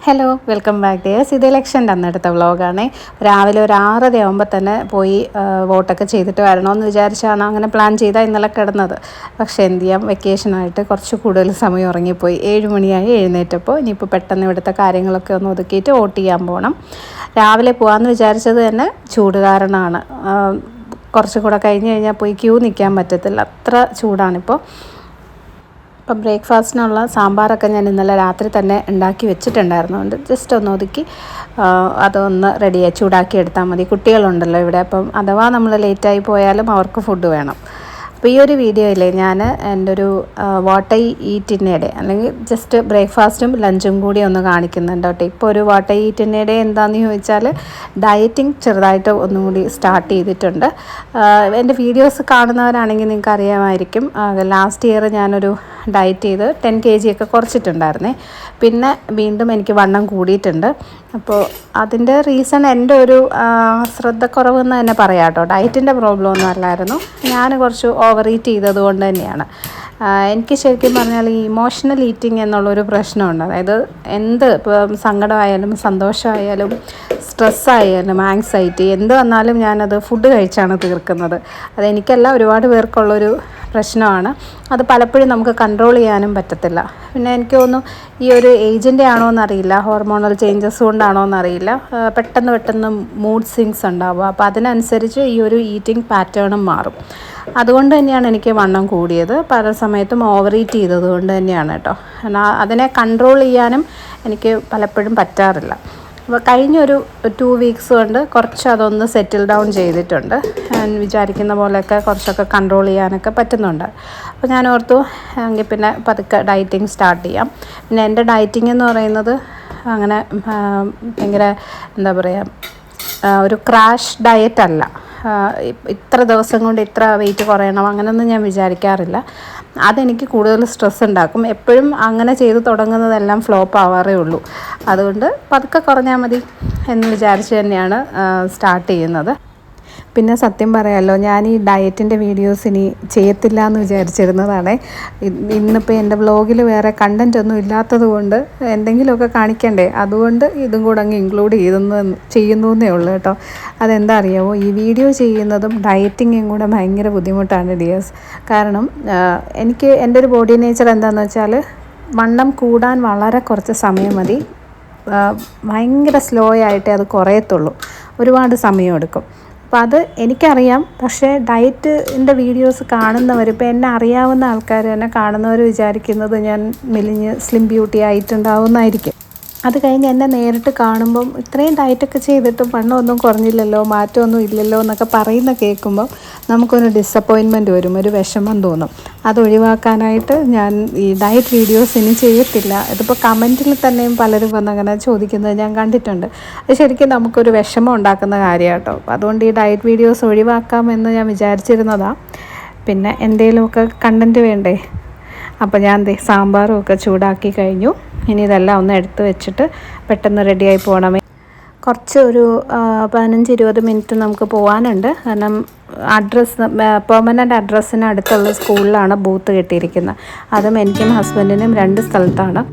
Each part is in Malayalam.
Hello welcome back dears. ഇത് ഇലക്ഷൻ്റെ അന്നെടുത്ത വ്ളോഗാണ്. രാവിലെ ഒരു 6:30 ആകുമ്പോൾ തന്നെ പോയി വോട്ടൊക്കെ ചെയ്തിട്ട് വരണമെന്ന് വിചാരിച്ചാണ് അങ്ങനെ പ്ലാൻ ചെയ്താൽ ഇന്നലെ കിടന്നത്. പക്ഷേ എന്ത് ചെയ്യാം, വെക്കേഷനായിട്ട് കുറച്ച് കൂടുതൽ സമയം ഉറങ്ങിപ്പോയി. 7 മണിയായി എഴുന്നേറ്റപ്പോൾ. ഇനിയിപ്പോൾ പെട്ടെന്ന് ഇവിടുത്തെ കാര്യങ്ങളൊക്കെ ഒന്ന് ഒതുക്കിയിട്ട് വോട്ട് ചെയ്യാൻ പോകണം. രാവിലെ പോകാമെന്ന് വിചാരിച്ചത് തന്നെ ചൂട് കാരണമാണ്. കുറച്ചും കൂടെ കഴിഞ്ഞ് കഴിഞ്ഞാൽ പോയി ക്യൂ നിൽക്കാൻ പറ്റത്തില്ല, അത്ര ചൂടാണിപ്പോൾ. അപ്പം ബ്രേക്ക്ഫാസ്റ്റിനുള്ള സാമ്പാറൊക്കെ ഞാൻ ഇന്നലെ രാത്രി തന്നെ ഉണ്ടാക്കി വെച്ചിട്ടുണ്ടായിരുന്നുകൊണ്ട് ജസ്റ്റ് ഒന്ന് ഒതുക്കി അതൊന്ന് റെഡിയായി ചൂടാക്കി എടുത്താൽ മതി. കുട്ടികളുണ്ടല്ലോ ഇവിടെ, അപ്പം അഥവാ നമ്മൾ ലേറ്റായി പോയാലും അവർക്ക് ഫുഡ് വേണം. അപ്പോൾ ഈ ഒരു വീഡിയോയിൽ ഞാൻ എൻ്റെ ഒരു വാട്ട് ഐ ഈറ്റിൻ്റെ അല്ലെങ്കിൽ ജസ്റ്റ് ബ്രേക്ക്ഫാസ്റ്റും ലഞ്ചും കൂടി ഒന്ന് കാണിക്കുന്നുണ്ട് കേട്ടോ. ഇപ്പോൾ ഒരു വാട്ട് ഐ ഈറ്റിൻ്റെ എന്താണെന്ന് ചോദിച്ചാൽ ഡയറ്റിങ് ചെറുതായിട്ട് ഒന്നും കൂടി സ്റ്റാർട്ട് ചെയ്തിട്ടുണ്ട്. എൻ്റെ വീഡിയോസ് കാണുന്നവരാണെങ്കിൽ നിങ്ങൾക്ക് അറിയാമായിരിക്കും, ലാസ്റ്റ് ഇയർ ഞാനൊരു ഡയറ്റ് ചെയ്ത് 10 kg ഒക്കെ കുറച്ചിട്ടുണ്ടായിരുന്നേ. പിന്നെ വീണ്ടും എനിക്ക് വണ്ണം കൂടിയിട്ടുണ്ട്. അപ്പോൾ അതിൻ്റെ റീസൺ എൻ്റെ ഒരു ശ്രദ്ധക്കുറവെന്ന് തന്നെ പറയാം കേട്ടോ. ഡയറ്റിൻ്റെ പ്രോബ്ലം ഒന്നും അല്ലായിരുന്നു, ഞാൻ കുറച്ച് ഓവർ ഈറ്റ് ചെയ്തത് കൊണ്ട് തന്നെയാണ്. എനിക്ക് ശരിക്കും പറഞ്ഞാൽ ഈ ഇമോഷണൽ ഈറ്റിംഗ് എന്നുള്ളൊരു പ്രശ്നമുണ്ട്. അതായത് ഇപ്പോൾ സങ്കടമായാലും സന്തോഷമായാലും സ്ട്രെസ്സായാലും ആങ്സൈറ്റി എന്ത് വന്നാലും ഞാനത് ഫുഡ് കഴിച്ചാണ് തീർക്കുന്നത്. അതെനിക്കല്ല, ഒരുപാട് പേർക്കുള്ളൊരു പ്രശ്നമാണ്. അത് പലപ്പോഴും നമുക്ക് കൺട്രോൾ ചെയ്യാനും പറ്റത്തില്ല. പിന്നെ എനിക്ക് തോന്നുന്നു ഈ ഒരു ഏജിൻ്റെ ആണോ എന്നറിയില്ല, ഹോർമോണൽ ചേഞ്ചസ് കൊണ്ടാണോ എന്നറിയില്ല, പെട്ടെന്ന് മൂഡ് സ്വിങ്സ് ഉണ്ടാവുക. അപ്പോൾ അതിനനുസരിച്ച് ഈ ഒരു ഈറ്റിംഗ് പാറ്റേണും മാറും. അതുകൊണ്ട് തന്നെയാണ് എനിക്ക് വണ്ണം കൂടിയത്. പല സമയത്തും ഓവർ ഈറ്റ് ചെയ്തത് കൊണ്ട് തന്നെയാണ് കേട്ടോ. അതിനെ കൺട്രോൾ ചെയ്യാനും എനിക്ക് പലപ്പോഴും പറ്റാറില്ല. അപ്പോൾ കഴിഞ്ഞൊരു 2 വീക്സ് കൊണ്ട് കുറച്ച് അതൊന്ന് സെറ്റിൽ ഡൗൺ ചെയ്തിട്ടുണ്ട്. ഞാൻ വിചാരിക്കുന്ന പോലെയൊക്കെ കുറച്ചൊക്കെ കൺട്രോൾ ചെയ്യാനൊക്കെ പറ്റുന്നുണ്ട്. അപ്പോൾ ഞാൻ ഓർത്തു എങ്കിൽ പിന്നെ പതുക്കെ ഡയറ്റിങ് സ്റ്റാർട്ട് ചെയ്യാം. പിന്നെ എൻ്റെ ഡയറ്റിംഗ് എന്ന് പറയുന്നത് അങ്ങനെ ഭയങ്കര എന്താ പറയുക, ഒരു ക്രാഷ് ഡയറ്റ് അല്ല. ഇത്ര ദിവസം കൊണ്ട് ഇത്ര വെയിറ്റ് കുറയണം അങ്ങനെയൊന്നും ഞാൻ വിചാരിക്കാറില്ല. അതെനിക്ക് കൂടുതൽ സ്ട്രെസ് ഉണ്ടാക്കും. എപ്പോഴും അങ്ങനെ ചെയ്ത് തുടങ്ങുന്നതെല്ലാം ഫ്ലോപ്പ് ആവാറേ ഉള്ളൂ. അതുകൊണ്ട് പതുക്കെ കുറഞ്ഞാൽ മതി എന്ന് വിചാരിച്ച് തന്നെയാണ് സ്റ്റാർട്ട് ചെയ്യുന്നത്. പിന്നെ സത്യം പറയാമല്ലോ, ഞാൻ ഈ ഡയറ്റിൻ്റെ വീഡിയോസ് ഇനി ചെയ്യത്തില്ല എന്ന് വിചാരിച്ചിരുന്നതാണ്. ഇന്നിപ്പോൾ എൻ്റെ വ്ളോഗിൽ വേറെ കണ്ടൻ്റ് ഒന്നും ഇല്ലാത്തത് കൊണ്ട് എന്തെങ്കിലുമൊക്കെ കാണിക്കണ്ടേ, അതുകൊണ്ട് ഇതും കൂടെ അങ്ങ് ഇൻക്ലൂഡ് ചെയ്യുന്നു എന്നേ ഉള്ളൂ കേട്ടോ. അതെന്താ അറിയാമോ, ഈ വീഡിയോ ചെയ്യുന്നതും ഡയറ്റിങ്ങും കൂടെ ഭയങ്കര ബുദ്ധിമുട്ടാണ് ഡിയേഴ്സ്. കാരണം എനിക്ക് എൻ്റെ ഒരു ബോഡി നേച്ചർ എന്താണെന്ന് വെച്ചാൽ വണ്ണം കൂടാൻ വളരെ കുറച്ച് സമയം മതി. ഭയങ്കര സ്ലോ ആയിട്ടേ അത് കുറയത്തുള്ളൂ, ഒരുപാട് സമയമെടുക്കും. അപ്പോൾ അത് എനിക്കറിയാം. പക്ഷേ ഡയറ്റിൻ്റെ വീഡിയോസ് കാണുന്നവർ, ഇപ്പോൾ എന്നെ അറിയാവുന്ന ആൾക്കാർ തന്നെ കാണുന്നവർ വിചാരിക്കുന്നത് ഞാൻ മെലിഞ്ഞ് സ്ലിം ബ്യൂട്ടി ആയിട്ടുണ്ടാവുന്നതായിരിക്കും. അത് കഴിഞ്ഞ് എന്നെ നേരിട്ട് കാണുമ്പം ഇത്രയും ഡയറ്റൊക്കെ ചെയ്തിട്ടും വണ്ണമൊന്നും കുറഞ്ഞില്ലല്ലോ, മാറ്റമൊന്നും ഇല്ലല്ലോ എന്നൊക്കെ പറയുന്ന കേൾക്കുമ്പം നമുക്കൊരു ഡിസപ്പോയിൻമെൻറ്റ് വരും, ഒരു വിഷമം തോന്നും. അതൊഴിവാക്കാനായിട്ട് ഞാൻ ഈ ഡയറ്റ് വീഡിയോസ് ഇനി ചെയ്യത്തില്ല. ഇതിപ്പോൾ കമൻറ്റിൽ തന്നെയും പലരും വന്നങ്ങനെ ചോദിക്കുന്നത് ഞാൻ കണ്ടിട്ടുണ്ട്. അത് ശരിക്കും നമുക്കൊരു വിഷമം ഉണ്ടാക്കുന്ന കാര്യമാണ് കേട്ടോ. അതുകൊണ്ട് ഈ ഡയറ്റ് വീഡിയോസ് ഒഴിവാക്കാമെന്ന് ഞാൻ വിചാരിച്ചിരുന്നതാണ്. പിന്നെ എന്തെങ്കിലുമൊക്കെ കണ്ടൻറ്റ് വേണ്ടേ. അപ്പോൾ ഞാൻ സാമ്പാറും ഒക്കെ ചൂടാക്കി കഴിഞ്ഞു. ഇനി ഇതെല്ലാം ഒന്ന് എടുത്ത് വെച്ചിട്ട് പെട്ടെന്ന് റെഡിയായി പോകണമേ. കുറച്ച് ഒരു 15-20 മിനിറ്റ് നമുക്ക് പോകാനുണ്ട്. കാരണം പെർമനൻ്റ് അഡ്രസ്സിന് അടുത്തുള്ള സ്കൂളിലാണ് ബൂത്ത് കിട്ടിയിരിക്കുന്നത്. അതും എനിക്കും ഹസ്ബൻഡിനും 2 സ്ഥലത്താണ്.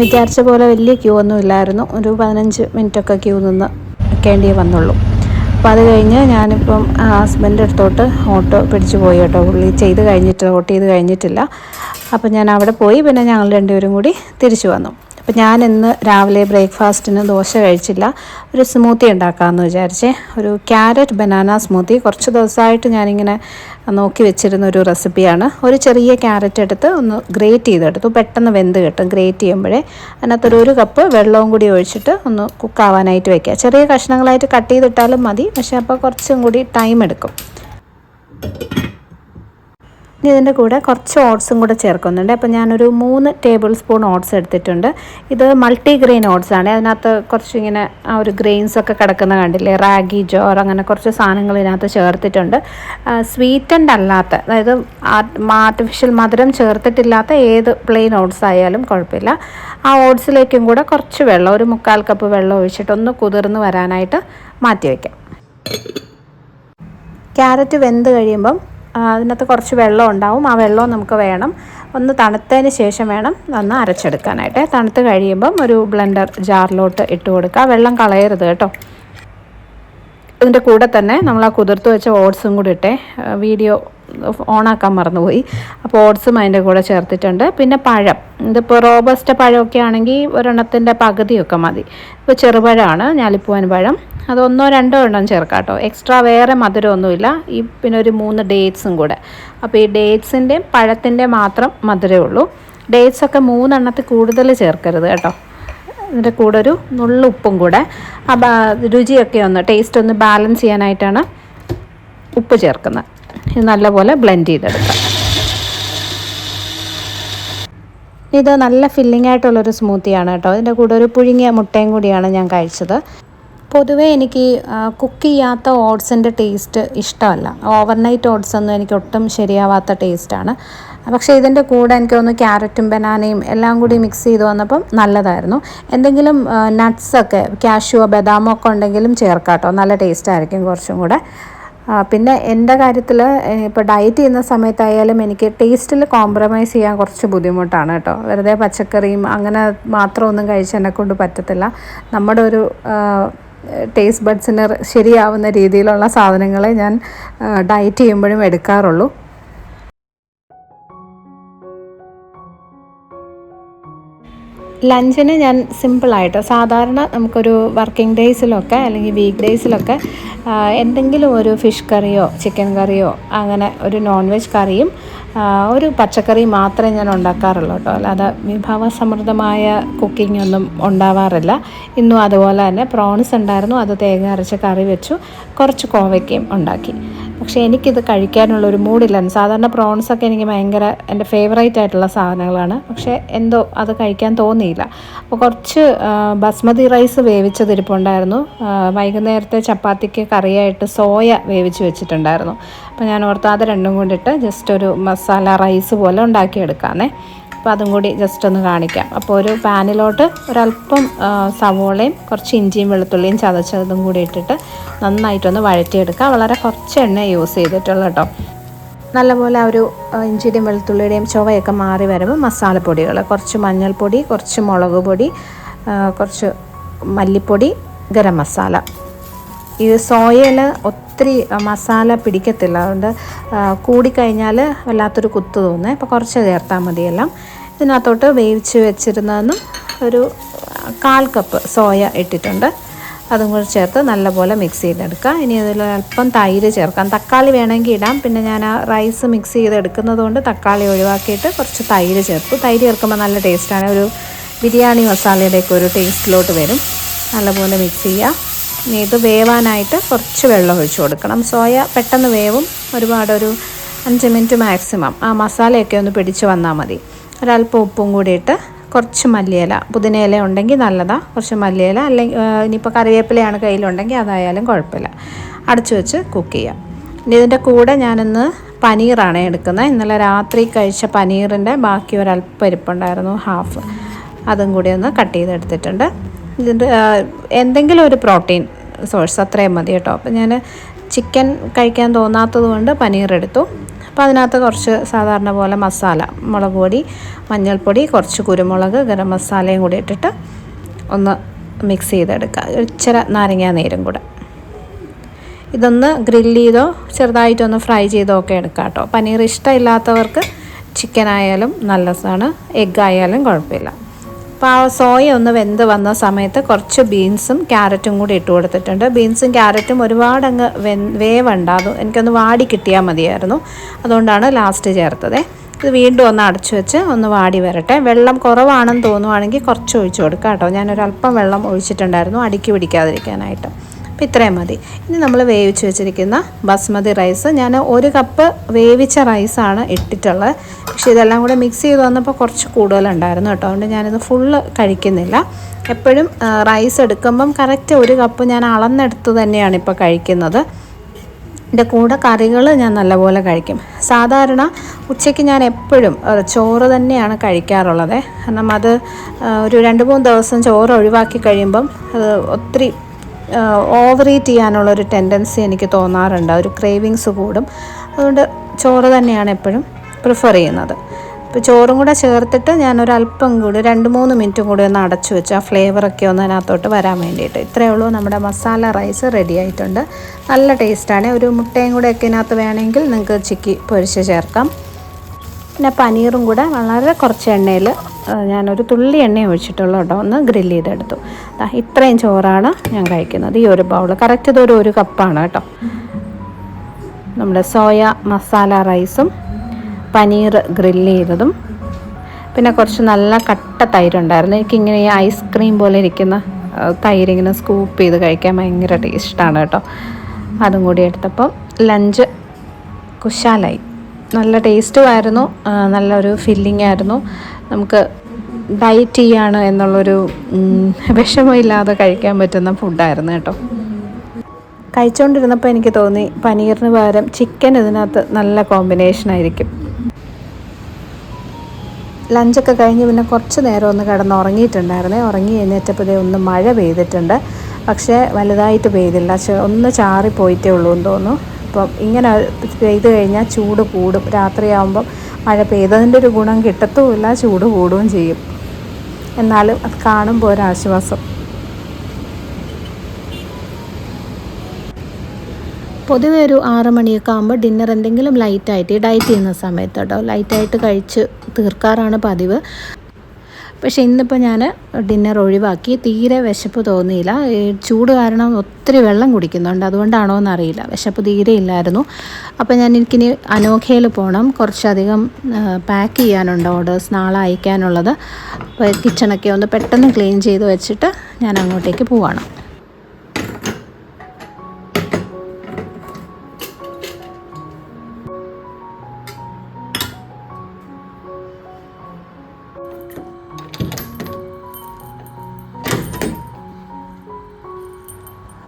വിചാരിച്ച പോലെ വലിയ ക്യൂ ഒന്നും ഇല്ലായിരുന്നു. ഒരു 15 മിനിറ്റൊക്കെ ക്യൂ നിന്ന് നിൽക്കേണ്ടിയേ വന്നുള്ളൂ. അപ്പോൾ അത് കഴിഞ്ഞ് ഞാനിപ്പം ഹസ്ബൻഡ് അടുത്തോട്ട് ഓട്ടോ പിടിച്ച് പോയി കേട്ടോ. പുള്ളി വോട്ട് ചെയ്ത് കഴിഞ്ഞിട്ടില്ല. അപ്പോൾ ഞാൻ അവിടെ പോയി. പിന്നെ ഞങ്ങൾ 2 പേരും കൂടി തിരിച്ചു വന്നു. അപ്പോൾ ഞാൻ ഇന്ന് രാവിലെ ബ്രേക്ക്ഫാസ്റ്റിന് ദോശ കഴിച്ചില്ല, ഒരു സ്മൂത്തി ഉണ്ടാക്കാമെന്ന് വിചാരിച്ചേ. ഒരു ക്യാരറ്റ് ബനാന സ്മൂത്തി. കുറച്ച് ദിവസമായിട്ട് ഞാനിങ്ങനെ നോക്കി വെച്ചിരുന്ന ഒരു റെസിപ്പിയാണ്. ഒരു ചെറിയ ക്യാരറ്റ് എടുത്ത് ഒന്ന് ഗ്രേറ്റ് ചെയ്തെടുത്തു. പെട്ടെന്ന് വെന്ത് കിട്ടും ഗ്രേറ്റ് ചെയ്യുമ്പോഴേ. അതിനകത്തൊരു 1 കപ്പ് വെള്ളവും കൂടി ഒഴിച്ചിട്ട് ഒന്ന് കുക്കാവാനായിട്ട് വയ്ക്കുക. ചെറിയ കഷ്ണങ്ങളായിട്ട് കട്ട് ചെയ്തിട്ടാലും മതി, പക്ഷേ അപ്പോൾ കുറച്ചും കൂടി ടൈം എടുക്കും. ഇനി ഇതിൻ്റെ കൂടെ കുറച്ച് ഓട്സും കൂടെ ചേർക്കുന്നുണ്ട്. അപ്പോൾ ഞാനൊരു 3 ടേബിൾ സ്പൂൺ ഓട്സ് എടുത്തിട്ടുണ്ട്. ഇത് മൾട്ടിഗ്രെയിൻ ഓട്സ് ആണ്. അതിനകത്ത് കുറച്ച് ഇങ്ങനെ ആ ഒരു ഗ്രെയിൻസൊക്കെ കിടക്കുന്ന കണ്ടില്ലേ, റാഗി, ജോർ, അങ്ങനെ കുറച്ച് സാധനങ്ങൾ ഇതിനകത്ത് ചേർത്തിട്ടുണ്ട്. സ്വീറ്റൻഡ് അല്ലാത്ത, അതായത് ആർട്ടിഫിഷ്യൽ മധുരം ചേർത്തിട്ടില്ലാത്ത ഏത് പ്ലെയിൻ ഓട്സ് ആയാലും കുഴപ്പമില്ല. ആ ഓട്സിലേക്കും കൂടെ കുറച്ച് വെള്ളം, ഒരു 3/4 കപ്പ് വെള്ളം ഒഴിച്ചിട്ട് ഒന്ന് കുതിർന്ന് വരാനായിട്ട് മാറ്റി വയ്ക്കാം. ക്യാരറ്റ് വെന്ത് കഴിയുമ്പം അതിനകത്ത് കുറച്ച് വെള്ളം ഉണ്ടാവും. ആ വെള്ളം നമുക്ക് വേണം ഒന്ന് തണുത്തതിന് ശേഷം വേണം ഒന്ന് അരച്ചെടുക്കാനായിട്ട്. തണുത്ത് കഴിയുമ്പം ഒരു ബ്ലെൻഡർ ജാറിലോട്ട് ഇട്ട് കൊടുക്കുക. വെള്ളം കളയരുത് കേട്ടോ. ഇതിൻ്റെ കൂടെ തന്നെ നമ്മൾ ആ കുതിർത്ത് വെച്ച ഓട്സും കൂടി ഇട്ടേ. വീഡിയോ ഓണാക്കാൻ മറന്നുപോയി. അപ്പോൾ ഓട്സും അതിൻ്റെ കൂടെ ചേർത്തിട്ടുണ്ട്. പിന്നെ പഴം, ഇതിപ്പോൾ റോബസ്റ്റ പഴമൊക്കെ ആണെങ്കിൽ ഒരെണ്ണത്തിൻ്റെ പകുതിയൊക്കെ മതി. ഇപ്പോൾ ചെറുപഴമാണ്, ഞാലിപ്പൂവൻ പഴം, അത് 1-2 എണ്ണം ചേർക്കാം കേട്ടോ. എക്സ്ട്രാ വേറെ മധുരമൊന്നുമില്ല. പിന്നെ ഒരു 3 ഡേറ്റ്സും കൂടെ. അപ്പോൾ ഈ ഡേറ്റ്സിൻ്റെയും പഴത്തിൻ്റെ മാത്രം മധുരമേ ഉള്ളൂ. ഡേറ്റ്സൊക്കെ 3 എണ്ണത്തിൽ കൂടുതൽ ചേർക്കരുത് കേട്ടോ. ഇതിൻ്റെ കൂടെ ഒരു നുള്ളു ഉപ്പും കൂടെ. രുചിയൊക്കെ ടേസ്റ്റ് ഒന്ന് ബാലൻസ് ചെയ്യാനായിട്ടാണ് ഉപ്പ് ചേർക്കുന്നത്. ഇത് നല്ലപോലെ ബ്ലെൻഡ് ചെയ്തെടുക്കാം. ഇത് നല്ല ഫില്ലിംഗ് ആയിട്ടുള്ളൊരു സ്മൂത്തിയാണ് കേട്ടോ. ഇതിൻ്റെ കൂടെ ഒരു പുഴുങ്ങിയ മുട്ടയും കൂടിയാണ് ഞാൻ കഴിച്ചത്. പൊതുവേ എനിക്ക് കുക്ക് ചെയ്യാത്ത ഓട്സിൻ്റെ ടേസ്റ്റ് ഇഷ്ടമല്ല. ഓവർനൈറ്റ് ഓട്സ് ഒന്നും എനിക്ക് ഒട്ടും ശരിയാവാത്ത ടേസ്റ്റാണ്. പക്ഷേ ഇതിൻ്റെ കൂടെ എനിക്ക് തോന്നുന്നു ക്യാരറ്റും ബനാനയും എല്ലാം കൂടി മിക്സ് ചെയ്ത് വന്നപ്പം നല്ലതായിരുന്നു. എന്തെങ്കിലും നട്ട്സൊക്കെ, കാഷ്യോ, ബദാമോ ഒക്കെ ഉണ്ടെങ്കിലും ചേർക്കാം കേട്ടോ. നല്ല ടേസ്റ്റ് ആയിരിക്കും കുറച്ചും കൂടെ. പിന്നെ എൻ്റെ കാര്യത്തിൽ ഇപ്പോൾ ഡയറ്റ് ചെയ്യുന്ന സമയത്തായാലും എനിക്ക് ടേസ്റ്റിൽ കോംപ്രമൈസ് ചെയ്യാൻ കുറച്ച് ബുദ്ധിമുട്ടാണ് കേട്ടോ. വെറുതെ പച്ചക്കറിയും അങ്ങനെ മാത്രമൊന്നും കഴിച്ച് എന്നെക്കൊണ്ട് പറ്റത്തില്ല. നമ്മുടെ ഒരു ടേസ്റ്റ് ബഡ്സിന് ശരിയാവുന്ന രീതിയിലുള്ള സാധനങ്ങളെ ഞാൻ ഡയറ്റ് ചെയ്യുമ്പോഴും എടുക്കാറുള്ളൂ. ലഞ്ചിന് ഞാൻ സിമ്പിളായിട്ട് സാധാരണ നമുക്കൊരു വർക്കിംഗ് ഡേയ്സിലൊക്കെ അല്ലെങ്കിൽ വീക്ക് ഡേയ്സിലൊക്കെ എന്തെങ്കിലും ഒരു ഫിഷ് കറിയോ ചിക്കൻ കറിയോ അങ്ങനെ ഒരു നോൺ വെജ് കറിയും ഒരു പച്ചക്കറി മാത്രമേ ഞാൻ ഉണ്ടാക്കാറുള്ളൂ കേട്ടോ. അല്ലാതെ വിഭവസമൃദ്ധമായ കുക്കിംഗ് ഒന്നും ഉണ്ടാവാറില്ല. ഇന്നും അതുപോലെ തന്നെ പ്രോൺസ് ഉണ്ടായിരുന്നു, അത് തേങ്ങ അരച്ച് കറി വെച്ചു, കുറച്ച് കോവയ്ക്കയും ഉണ്ടാക്കി. പക്ഷേ എനിക്കിത് കഴിക്കാനുള്ളൊരു മൂഡില്ല. സാധാരണ പ്രോൺസൊക്കെ എനിക്ക് ഭയങ്കര എൻ്റെ ഫേവറേറ്റ് ആയിട്ടുള്ള സാധനങ്ങളാണ്. പക്ഷേ എന്തോ അത് കഴിക്കാൻ തോന്നിയില്ല. അപ്പോൾ കുറച്ച് ബസ്മതി റൈസ് വേവിച്ചതിരിപ്പുണ്ടായിരുന്നു. വൈകുന്നേരത്തെ ചപ്പാത്തിക്ക് കറിയായിട്ട് സോയ വേവിച്ച് വെച്ചിട്ടുണ്ടായിരുന്നു. അപ്പോൾ ഞാൻ ഓർത്ത് അത് രണ്ടും കൊണ്ടിട്ട് ജസ്റ്റ് ഒരു മസാല റൈസ് പോലെ ഉണ്ടാക്കിയെടുക്കാമേ. അപ്പോൾ അതും കൂടി ജസ്റ്റ് ഒന്ന് കാണിക്കാം. അപ്പോൾ ഒരു പാനിലോട്ട് ഒരല്പം സവോളയും കുറച്ച് ഇഞ്ചിയും വെളുത്തുള്ളിയും ചതച്ചതും കൂടി ഇട്ടിട്ട് നന്നായിട്ടൊന്ന് വഴറ്റിയെടുക്കുക. വളരെ കുറച്ച് എണ്ണ യൂസ് ചെയ്തിട്ടുള്ളൂ കേട്ടോ. നല്ലപോലെ ഒരു ഇഞ്ചിയുടെയും വെളുത്തുള്ളിയുടെയും ചുവയൊക്കെ മാറി വരുമ്പോൾ മസാലപ്പൊടികൾ, കുറച്ച് മഞ്ഞൾപ്പൊടി, കുറച്ച് മുളക് പൊടി, കുറച്ച് മല്ലിപ്പൊടി, ഗരം മസാല. ഈ സോയയിൽ ഒത്തിരി മസാല പിടിക്കത്തില്ല, അതുകൊണ്ട് കൂടിക്കഴിഞ്ഞാൽ വല്ലാത്തൊരു കുത്ത് തോന്നുന്നത്. അപ്പോൾ കുറച്ച് ചേർത്താൽ മതിയെല്ലാം. ഇതിനകത്തോട്ട് വേവിച്ച് വെച്ചിരുന്നതെന്ന് ഒരു 1/4 കപ്പ് സോയ ഇട്ടിട്ടുണ്ട്. അതും കൂടി ചേർത്ത് നല്ലപോലെ മിക്സ് ചെയ്തെടുക്കുക. ഇനി അതിൽ അല്പം തൈര് ചേർക്കാം. തക്കാളി വേണമെങ്കിൽ ഇടാം. പിന്നെ ഞാൻ ആ റൈസ് മിക്സ് ചെയ്തെടുക്കുന്നത് കൊണ്ട് തക്കാളി ഒഴിവാക്കിയിട്ട് കുറച്ച് തൈര് ചേർത്തു. തൈര് ചേർക്കുമ്പോൾ നല്ല ടേസ്റ്റാണ്. ഒരു ബിരിയാണി മസാലയുടെയൊക്കെ ഒരു ടേസ്റ്റിലോട്ട് വരും. നല്ലപോലെ മിക്സ് ചെയ്യുക. ഇനി ഇത് വേവാനായിട്ട് കുറച്ച് വെള്ളം ഒഴിച്ച് കൊടുക്കണം. സോയ പെട്ടെന്ന് വേവും. ഒരു 5 മിനിറ്റ് മാക്സിമം ആ മസാലയൊക്കെ ഒന്ന് പിടിച്ച് വന്നാൽ മതി. ഒരല്പം ഉപ്പും കൂടി ഇട്ട് കുറച്ച് മല്ലിയില, പുതിനയില ഉണ്ടെങ്കിൽ നല്ലതാണ്. കുറച്ച് മല്ലിയില, അല്ലെങ്കിൽ ഇനിയിപ്പോൾ കറിവേപ്പിലയാണ് കയ്യിലുണ്ടെങ്കിൽ അതായാലും കുഴപ്പമില്ല. അടച്ചു വെച്ച് കുക്ക് ചെയ്യാം. ഇനി ഇതിൻ്റെ കൂടെ ഞാനിന്ന് പനീറാണ് എടുക്കുന്നത്. ഇന്നലെ രാത്രി കഴിച്ച പനീറിൻ്റെ ബാക്കി ഒരല്പം ഇരിപ്പുണ്ടായിരുന്നു, ഹാഫ്. അതും കൂടി ഒന്ന് കട്ട് ചെയ്തെടുത്തിട്ടുണ്ട്. ഇതിൻ്റെ എന്തെങ്കിലും ഒരു പ്രോട്ടീൻ സോഴ്സ് അത്രയും മതി കേട്ടോ. അപ്പോൾ ഞാൻ ചിക്കൻ കഴിക്കാൻ തോന്നാത്തത് കൊണ്ട് പനീർ എടുത്തു. അപ്പോൾ അതിനകത്ത് കുറച്ച് സാധാരണ പോലെ മസാല, മുളക് പൊടി, മഞ്ഞൾപ്പൊടി, കുറച്ച് കുരുമുളക്, ഗരം മസാലയും കൂടി ഇട്ടിട്ട് ഒന്ന് മിക്സ് ചെയ്തെടുക്കുക. ഇച്ചിരി നാരങ്ങാ നീരും കൂടെ. ഇതൊന്ന് ഗ്രില്ല് ചെയ്തോ ചെറുതായിട്ടൊന്ന് ഫ്രൈ ചെയ്തോ ഒക്കെ എടുക്കാം കേട്ടോ. പനീർ ഇഷ്ടമില്ലാത്തവർക്ക് ചിക്കൻ ആയാലും നല്ലതാണ്, എഗ്ഗ് ആയാലും കുഴപ്പമില്ല. അപ്പോൾ ആ സോയ ഒന്ന് വെന്ത് വന്ന സമയത്ത് കുറച്ച് ബീൻസും ക്യാരറ്റും കൂടി ഇട്ട് കൊടുത്തിട്ടുണ്ട്. ബീൻസും ക്യാരറ്റും ഒരുപാടങ്ങ് വേവണ്ട, അത് എനിക്കൊന്ന് വാടി കിട്ടിയാൽ മതിയായിരുന്നു. അതുകൊണ്ടാണ് ലാസ്റ്റ് ചേർത്തത്. ഇത് വീണ്ടും ഒന്ന് അടച്ചു വെച്ച് ഒന്ന് വാടി വരട്ടെ. വെള്ളം കുറവാണെന്ന് തോന്നുവാണെങ്കിൽ കുറച്ച് ഒഴിച്ച് കൊടുക്കാം കേട്ടോ. ഞാനൊരല്പം വെള്ളം ഒഴിച്ചിട്ടുണ്ടായിരുന്നു, അടുക്കി പിടിക്കാതിരിക്കാനായിട്ട്. അപ്പോൾ ഇത്രയും മതി. ഇനി നമ്മൾ വേവിച്ച് വെച്ചിരിക്കുന്ന ബസ്മതി റൈസ്, ഞാൻ 1 കപ്പ് വേവിച്ച റൈസാണ് ഇട്ടിട്ടുള്ളത്. പക്ഷേ ഇതെല്ലാം കൂടെ മിക്സ് ചെയ്ത് വന്നപ്പോൾ കുറച്ച് കൂടുതലുണ്ടായിരുന്നു കേട്ടോ. അതുകൊണ്ട് ഞാനിത് ഫുള്ള് കഴിക്കുന്നില്ല. എപ്പോഴും റൈസ് എടുക്കുമ്പം കറക്റ്റ് 1 കപ്പ് ഞാൻ അളന്നെടുത്ത് തന്നെയാണ് ഇപ്പോൾ കഴിക്കുന്നത്. ഇതിൻ്റെ കൂടെ കറികൾ ഞാൻ നല്ലപോലെ കഴിക്കും. സാധാരണ ഉച്ചയ്ക്ക് ഞാൻ എപ്പോഴും ചോറ് തന്നെയാണ് കഴിക്കാറുള്ളത്. കാരണം അത് ഒരു 2-3 ദിവസം ചോറ് ഒഴിവാക്കി കഴിയുമ്പം ഒത്തിരി ഓവർ ഈറ്റ് ചെയ്യാനുള്ളൊരു ടെൻഡൻസി എനിക്ക് തോന്നാറുണ്ട്. ഒരു ക്രേവിങ്സ് കൂടും. അതുകൊണ്ട് ചോറ് തന്നെയാണ് എപ്പോഴും പ്രിഫർ ചെയ്യുന്നത്. ഇപ്പോൾ ചോറും കൂടെ ചേർത്തിട്ട് ഞാനൊരല്പം കൂടി 2-3 മിനിറ്റും കൂടി ഒന്ന് അടച്ചു വെച്ച് ആ ഫ്ലേവറൊക്കെ ഒന്ന് അതിനകത്തോട്ട് വരാൻ വേണ്ടിയിട്ട്. ഇത്രയേ ഉള്ളൂ, നമ്മുടെ മസാല റൈസ് റെഡി ആയിട്ടുണ്ട്. നല്ല ടേസ്റ്റാണ്. ഒരു മുട്ടയും കൂടെ ഒക്കെ ഇതിനകത്ത് വേണമെങ്കിൽ നിങ്ങൾക്ക് ചിക്കി പൊരിച്ച് ചേർക്കാം. പിന്നെ പനീറും കൂടെ വളരെ കുറച്ച് എണ്ണയിൽ ഞാനൊരു തുള്ളി എണ്ണ ഒഴിച്ചിട്ടുള്ളൂ കേട്ടോ, ഒന്ന് ഗ്രില്ല് ചെയ്തെടുത്തു. ഇത്രയും ചോറാണ് ഞാൻ കഴിക്കുന്നത്. ഈ ഒരു ബൗൾ കറക്റ്റ് ഇതൊരു 1 കപ്പാണ് കേട്ടോ. നമ്മുടെ സോയ മസാല റൈസും പനീർ ഗ്രില്ല് ചെയ്തതും പിന്നെ കുറച്ച് നല്ല കട്ട തൈരുണ്ടായിരുന്നു. എനിക്കിങ്ങനെ ഈ ഐസ്ക്രീം പോലെ ഇരിക്കുന്ന തൈരിങ്ങനെ സ്കൂപ്പ് ചെയ്ത് കഴിക്കാൻ ഭയങ്കര ടേസ്റ്റാണ് കേട്ടോ. അതും കൂടി എടുത്തപ്പം ലഞ്ച് കുശാലായി. നല്ല ടേസ്റ്റുമായിരുന്നു, നല്ലൊരു ഫില്ലിംഗ് ആയിരുന്നു. നമുക്ക് ഡയറ്റ് ചെയ്യാണ് എന്നുള്ളൊരു വിഷമമില്ലാതെ കഴിക്കാൻ പറ്റുന്ന ഫുഡായിരുന്നു കേട്ടോ. കഴിച്ചുകൊണ്ടിരുന്നപ്പോൾ എനിക്ക് തോന്നി പനീറിന് പകരം ചിക്കൻ ഇതിനകത്ത് നല്ല കോമ്പിനേഷനായിരിക്കും. ലഞ്ചൊക്കെ കഴിഞ്ഞ് പിന്നെ കുറച്ച് നേരം ഒന്ന് കിടന്ന് ഉറങ്ങിയിട്ടുണ്ടായിരുന്നേ. ഉറങ്ങി എഴുന്നേറ്റപ്പോഴേ ഒന്ന് മഴ പെയ്തിട്ടുണ്ട്. പക്ഷേ വലുതായിട്ട് പെയ്തില്ല, ഒന്ന് ചാറിപ്പോയിട്ടേ ഉള്ളൂ എന്ന് തോന്നുന്നു. അപ്പം ഇങ്ങനെ പെയ്ത് കഴിഞ്ഞാൽ ചൂട് കൂടും. രാത്രിയാകുമ്പം മഴ പെയ്തതിൻ്റെ ഒരു ഗുണം കിട്ടത്തുമില്ല, ചൂട് കൂടുകയും ചെയ്യും. എന്നാലും അത് കാണുമ്പോൾ ഒരാശ്വാസം. പൊതുവെ ഒരു 6 മണിയൊക്കെ ആകുമ്പോൾ ഡിന്നർ എന്തെങ്കിലും ലൈറ്റായിട്ട് ഡയറ്റ് ചെയ്യുന്ന സമയത്ത് കേട്ടോ ലൈറ്റായിട്ട് കഴിച്ച് തീർക്കാറാണ് പതിവ്. പക്ഷേ ഇന്നിപ്പോൾ ഞാൻ ഡിന്നർ ഒഴിവാക്കി. തീരെ വിശപ്പ് തോന്നിയില്ല. ചൂട് കാരണം ഒത്തിരി വെള്ളം കുടിക്കുന്നുണ്ട്, അതുകൊണ്ടാണോ എന്നറിയില്ല. വിശപ്പ് തീരെ ഇല്ലായിരുന്നു. അപ്പോൾ എനിക്കിനി അനോഖയിൽ പോകണം. കുറച്ചധികം പാക്ക് ചെയ്യാനുണ്ട്, ഓർഡേഴ്സ് നാളെ അയക്കാനുള്ളത്. അപ്പോൾ കിച്ചണൊക്കെ ഒന്ന് പെട്ടെന്ന് ക്ലീൻ ചെയ്ത് വെച്ചിട്ട് ഞാൻ അങ്ങോട്ടേക്ക് പോവാണ്.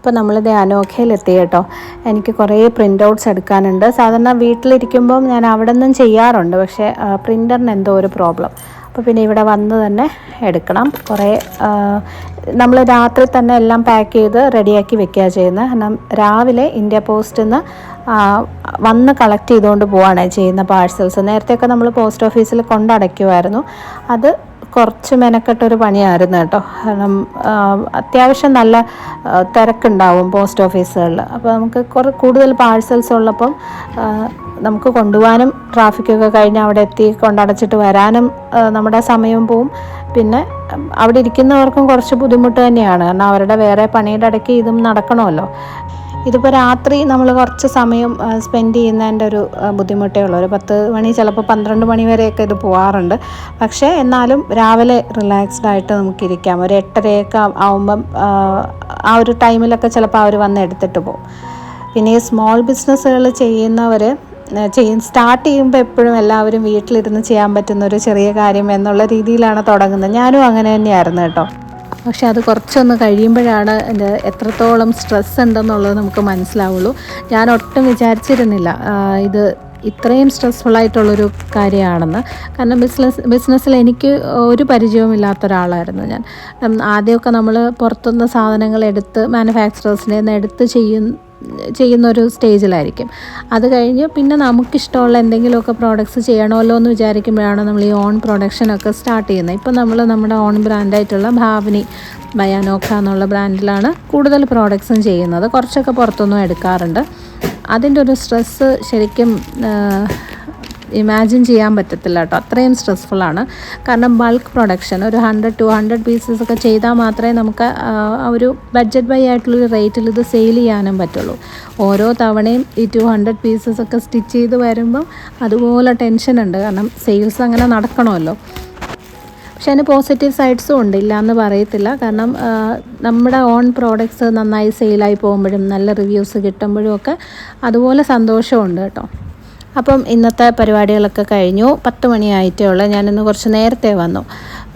അപ്പോൾ നമ്മളിത് അനോഖയിലെത്തി കേട്ടോ. എനിക്ക് കുറേ പ്രിൻ്റ് ഔട്ട്സ് എടുക്കാനുണ്ട്. സാധാരണ വീട്ടിലിരിക്കുമ്പം ഞാൻ അവിടെ നിന്നും ചെയ്യാറുണ്ട്, പക്ഷേ പ്രിൻ്ററിന് എന്തോ ഒരു പ്രോബ്ലം. അപ്പോൾ പിന്നെ ഇവിടെ വന്ന് തന്നെ എടുക്കണം. കുറേ നമ്മൾ രാത്രി തന്നെ എല്ലാം പാക്ക് ചെയ്ത് റെഡിയാക്കി വെക്കുക ചെയ്യുന്നത്. കാരണം രാവിലെ ഇന്ത്യ പോസ്റ്റിൽ നിന്ന് വന്ന് കളക്ട് ചെയ്തുകൊണ്ട് പോവുകയാണ് ചെയ്യുന്ന പാഴ്സൽസ്. നേരത്തെയൊക്കെ നമ്മൾ പോസ്റ്റ് ഓഫീസിൽ കൊണ്ടടയ്ക്കുമായിരുന്നു. അത് കുറച്ച് മെനക്കെട്ടൊരു പണിയായിരുന്നു കേട്ടോ. കാരണം അത്യാവശ്യം നല്ല തിരക്കുണ്ടാവും പോസ്റ്റ് ഓഫീസുകളിൽ. അപ്പോൾ നമുക്ക് കൂടുതൽ പാഴ്സൽസ് ഉള്ളപ്പം നമുക്ക് കൊണ്ടുപോകാനും ട്രാഫിക്കൊക്കെ കഴിഞ്ഞ് അവിടെ എത്തി കൊണ്ടടച്ചിട്ട് വരാനും നമ്മുടെ സമയം പോവും. പിന്നെ അവിടെ ഇരിക്കുന്നവർക്കും കുറച്ച് ബുദ്ധിമുട്ട് തന്നെയാണ്. കാരണം അവരുടെ വേറെ പണിയുടെ ഇടയ്ക്ക് ഇതും നടക്കണമല്ലോ. ഇതിപ്പോൾ രാത്രി നമ്മൾ കുറച്ച് സമയം സ്പെൻഡ് ചെയ്യുന്നതിൻ്റെ ഒരു ബുദ്ധിമുട്ടേ ഉള്ളൂ. ഒരു 10 മണി ചിലപ്പോൾ 12 മണി വരെയൊക്കെ ഇത് പോകാറുണ്ട്. പക്ഷേ എന്നാലും രാവിലെ റിലാക്സ്ഡ് ആയിട്ട് നമുക്കിരിക്കാം. ഒരു 8:30 ആവുമ്പം ആ ഒരു ടൈമിലൊക്കെ ചിലപ്പോൾ അവർ വന്ന് എടുത്തിട്ട് പോകും. പിന്നെ ഈ സ്മോൾ ബിസിനസ്സുകൾ ചെയ്യുന്നവർ സ്റ്റാർട്ട് ചെയ്യുമ്പോൾ എപ്പോഴും എല്ലാവരും വീട്ടിലിരുന്ന് ചെയ്യാൻ പറ്റുന്ന ഒരു ചെറിയ കാര്യം എന്നുള്ള രീതിയിലാണ് തുടങ്ങുന്നത്. ഞാനും അങ്ങനെ തന്നെയായിരുന്നു കേട്ടോ. പക്ഷെ അത് കുറച്ചൊന്ന് കഴിയുമ്പോഴാണ് എൻ്റെ എത്രത്തോളം സ്ട്രെസ് ഉണ്ടെന്നുള്ളത് നമുക്ക് മനസ്സിലാവുള്ളൂ. ഞാൻ ഒട്ടും വിചാരിച്ചിരുന്നില്ല ഇത് ഇത്രയും സ്ട്രെസ്ഫുള്ളായിട്ടുള്ളൊരു കാര്യമാണെന്ന്. കാരണം ബിസിനസ്സിൽ എനിക്ക് ഒരു പരിചയവുമില്ലാത്ത ഒരാളായിരുന്നു ഞാൻ. ആദ്യമൊക്കെ നമ്മൾ പുറത്തുനിന്ന് സാധനങ്ങൾ എടുത്ത് മാനുഫാക്ചറേഴ്സിനെ നിന്ന് എടുത്ത് ചെയ്യുന്നൊരു സ്റ്റേജിലായിരിക്കും. അത് കഴിഞ്ഞ് പിന്നെ നമുക്കിഷ്ടമുള്ള എന്തെങ്കിലുമൊക്കെ പ്രോഡക്റ്റ്സ് ചെയ്യണമല്ലോ എന്ന് വിചാരിക്കുമ്പോഴാണ് നമ്മൾ ഈ ഓൺ പ്രൊഡക്ഷനൊക്കെ സ്റ്റാർട്ട് ചെയ്യുന്നത്. ഇപ്പം നമ്മൾ നമ്മുടെ ഓൺ ബ്രാൻഡായിട്ടുള്ള ഭാവനി ബൈ അനോഖ എന്നുള്ള ബ്രാൻഡിലാണ് കൂടുതൽ പ്രോഡക്റ്റ്സും ചെയ്യുന്നത്. കുറച്ചൊക്കെ പുറത്തൊന്നും എടുക്കാറുണ്ട്. അതിൻ്റെ ഒരു സ്ട്രെസ്സ് ശരിക്കും ഇമാജിൻ ചെയ്യാൻ പറ്റത്തില്ല കേട്ടോ. അത്രയും സ്ട്രെസ്ഫുള്ളാണ്. കാരണം ബൾക്ക് പ്രൊഡക്ഷൻ ഒരു 100-200 പീസസ് ഒക്കെ ചെയ്താൽ മാത്രമേ നമുക്ക് ഒരു ബഡ്ജറ്റ് ബൈ ആയിട്ടുള്ളൊരു റേറ്റിൽ ഇത് സെയിൽ ചെയ്യാനും പറ്റുള്ളൂ. ഓരോ തവണയും ഈ 200 പീസസ് ഒക്കെ സ്റ്റിച്ച് ചെയ്ത് വരുമ്പം അതുപോലെ ടെൻഷനുണ്ട്. കാരണം സെയിൽസ് അങ്ങനെ നടക്കണമല്ലോ. പക്ഷേ അതിന് പോസിറ്റീവ് സൈഡ്സും ഉണ്ട്, ഇല്ല എന്ന് പറയത്തില്ല. കാരണം നമ്മുടെ ഓൺ പ്രോഡക്ട്സ് നന്നായി സെയിലായി പോകുമ്പോഴും നല്ല റിവ്യൂസ് കിട്ടുമ്പോഴും ഒക്കെ അതുപോലെ സന്തോഷമുണ്ട് കേട്ടോ. അപ്പം ഇന്നത്തെ പരിപാടികളൊക്കെ കഴിഞ്ഞു. 10 മണിയായിട്ടേ ഉള്ളൂ. ഞാനിന്ന് കുറച്ച് നേരത്തെ വന്നു.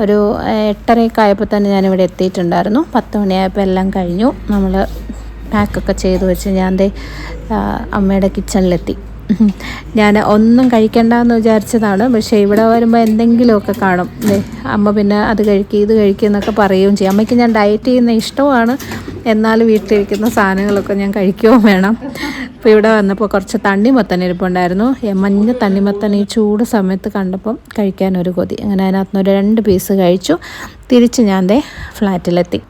ഒരു 8:30 ആയപ്പോൾ തന്നെ ഞാനിവിടെ എത്തിയിട്ടുണ്ടായിരുന്നു. 10 മണിയായപ്പോൾ എല്ലാം കഴിഞ്ഞു. നമ്മൾ പാക്കൊക്കെ ചെയ്ത് വെച്ച് ഞാൻ അമ്മയുടെ കിച്ചണിലെത്തി. ഞാൻ ഒന്നും കഴിക്കണ്ടെന്ന് വിചാരിച്ചതാണ്, പക്ഷേ ഇവിടെ വരുമ്പോൾ എന്തെങ്കിലുമൊക്കെ കാണും. അമ്മ പിന്നെ അത് കഴിക്കുക ഇത് കഴിക്കുക എന്നൊക്കെ പറയുകയും ചെയ്യും. അമ്മയ്ക്ക് ഞാൻ ഡയറ്റ് ചെയ്യുന്ന ഇഷ്ടമാണ്, എന്നാൽ വീട്ടിലിരിക്കുന്ന സാധനങ്ങളൊക്കെ ഞാൻ കഴിക്കുകയും വേണം. അപ്പോൾ ഇവിടെ വന്നപ്പോൾ കുറച്ച് തണ്ണിമത്തൻ ഇരിപ്പുണ്ടായിരുന്നു. മഞ്ഞ തണ്ണിമത്തൻ ഈ ചൂട് സമയത്ത് കണ്ടപ്പം കഴിക്കാനൊരു കൊതി. അങ്ങനെ അതിനകത്തുനിന്ന് ഒരു 2 പീസ് കഴിച്ചു. തിരിച്ച് ഞാൻ ഫ്ലാറ്റിലെത്തി.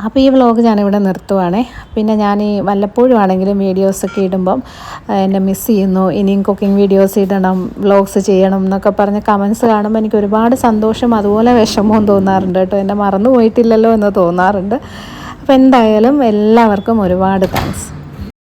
അപ്പോൾ ഈ വ്ളോഗ് ഞാനിവിടെ നിർത്തുവാണേ. പിന്നെ ഞാൻ ഈ വല്ലപ്പോഴും ആണെങ്കിലും വീഡിയോസൊക്കെ ഇടുമ്പം എന്നെ മിസ് ചെയ്യുന്നു, ഇനിയും കുക്കിംഗ് വീഡിയോസ് ഇടണം, വ്ളോഗ്സ് ചെയ്യണം എന്നൊക്കെ പറഞ്ഞ് കമൻസ് കാണുമ്പോൾ എനിക്ക് ഒരുപാട് സന്തോഷം അതുപോലെ വിഷമവും തോന്നാറുണ്ട് കേട്ടോ. എന്നെ മറന്നു പോയിട്ടില്ലല്ലോ എന്ന് തോന്നാറുണ്ട്. അപ്പോൾ എന്തായാലും എല്ലാവർക്കും ഒരുപാട് താങ്ക്സ്.